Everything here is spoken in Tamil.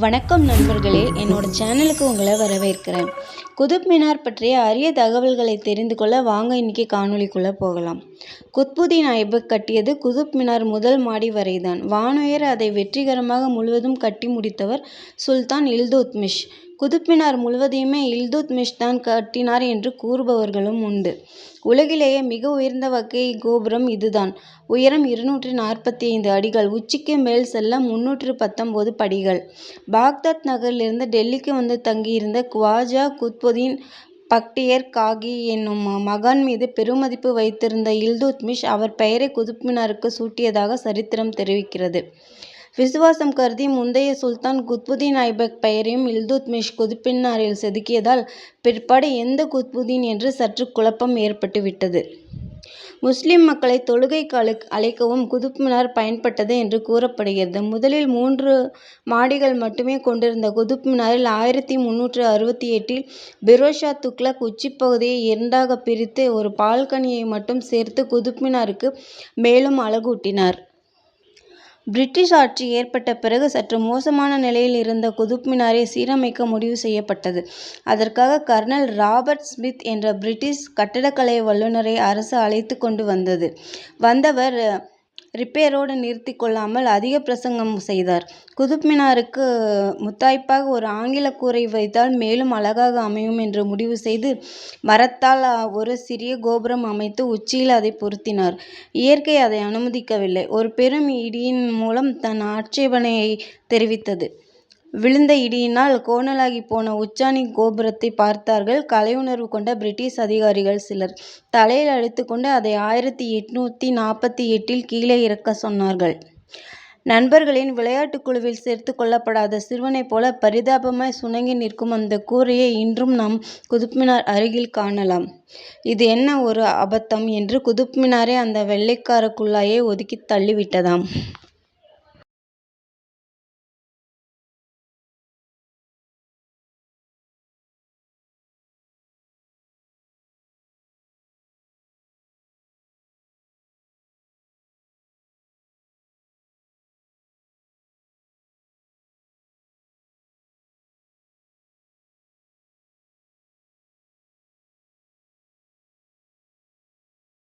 வணக்கம் நண்பர்களே, என்னோட சேனலுக்கு உங்களை வரவேற்கிறேன். குதுப் மினார் பற்றிய அரிய தகவல்களை தெரிந்து கொள்ள வாங்க இன்னைக்கு காணொளிக்குள்ளே போகலாம். குத்புதீன் ஐபக் கட்டியது குதுப் மினார் முதல் மாடி வரைதான். வானுயர அதை வெற்றிகரமாக முழுவதும் கட்டி முடித்தவர் சுல்தான் இல்துத்மிஷ். குதுப் மினார் முழுவதையுமே இல்துத்மிஷ் தான் கட்டினார் என்று கூறுபவர்களும் உண்டு. உலகிலேயே மிக உயர்ந்த வகை கோபுரம் இதுதான். உயரம் 245 அடிகள். உச்சிக்கு மேல் செல்ல 319 படிகள். பாக்தாத் நகரிலிருந்து டெல்லிக்கு வந்து தங்கியிருந்த குவாஜா குத்புதீன் பக்டியர் காகி என்னும் மகான் மீது பெருமதிப்பு வைத்திருந்த இல்துத்மிஷ் அவர் பெயரை குதுப் மினாருக்கு சூட்டியதாக சரித்திரம் தெரிவிக்கிறது. விசுவாசம் கருதி முந்தைய சுல்தான் குத்புதீன் ஐபக் பெயரையும் இல்துத்மிஷ் குதுப் மினாரில் செதுக்கியதால் பிற்பாடு எந்த குத்புதீன் என்று சற்று குழப்பம் ஏற்பட்டுவிட்டது. முஸ்லிம் மக்களை தொழுகைக்கு அழைக்கவும் குதுப் மினார் பயன்பட்டது என்று கூறப்படுகிறது. முதலில் 3 மாடிகள் மட்டுமே கொண்டிருந்த குதுப் மினாரில் 1368 பிரோஷா துக்ளக் உச்சிப்பகுதியை 2ஆக பிரித்து ஒரு பால்கனியை மட்டும் சேர்த்து குதுப் மினாருக்கு மேலும் அழகூட்டினார். பிரிட்டிஷ் ஆட்சி ஏற்பட்ட பிறகு சற்று மோசமான நிலையில் இருந்த குதுப் மினாரை சீரமைக்க முடிவு செய்யப்பட்டது. அதற்காக கர்னல் ராபர்ட் ஸ்மித் என்ற பிரிட்டிஷ் கட்டடக்கலை வல்லுநரை அரசு அழைத்து கொண்டு வந்தவர் ரிப்பேரோடு நிறுத்தி கொள்ளாமல் அதிக பிரசங்கம் செய்தார். குதுப் மினாருக்கு முத்தாய்ப்பாக ஒரு ஆங்கில கூரை வைத்தால் மேலும் அழகாக அமையும் என்று முடிவு செய்து மரத்தால் ஒரு சிறிய கோபுரம் அமைத்து உச்சியில் அதை பொருத்தினார். இயற்கை அதை அனுமதிக்கவில்லை. ஒரு பெரும் இடியின் மூலம் தன் ஆட்சேபனையை தெரிவித்தது. விழுந்த இடியினால் கோணலாகி போன உச்சாணி கோபுரத்தை பார்த்தார்கள் கலையுணர்வு கொண்ட பிரிட்டிஷ் அதிகாரிகள் சிலர். தலையில் அடித்துக்கொண்டு அதை 1848 கீழே இறக்க சொன்னார்கள். நண்பர்களின் விளையாட்டுக் குழுவில் சேர்த்து கொள்ளப்படாத சிறுவனைப் போல பரிதாபமாய் சுணங்கி நிற்கும் அந்த கூரையை இன்றும் நாம் குதுப் மினார் அருகில் காணலாம். இது என்ன ஒரு அபத்தம் என்று குதுப் மினாரை அந்த வெள்ளைக்கார குல்லாயை ஒதுக்கி தள்ளிவிட்டதாம்.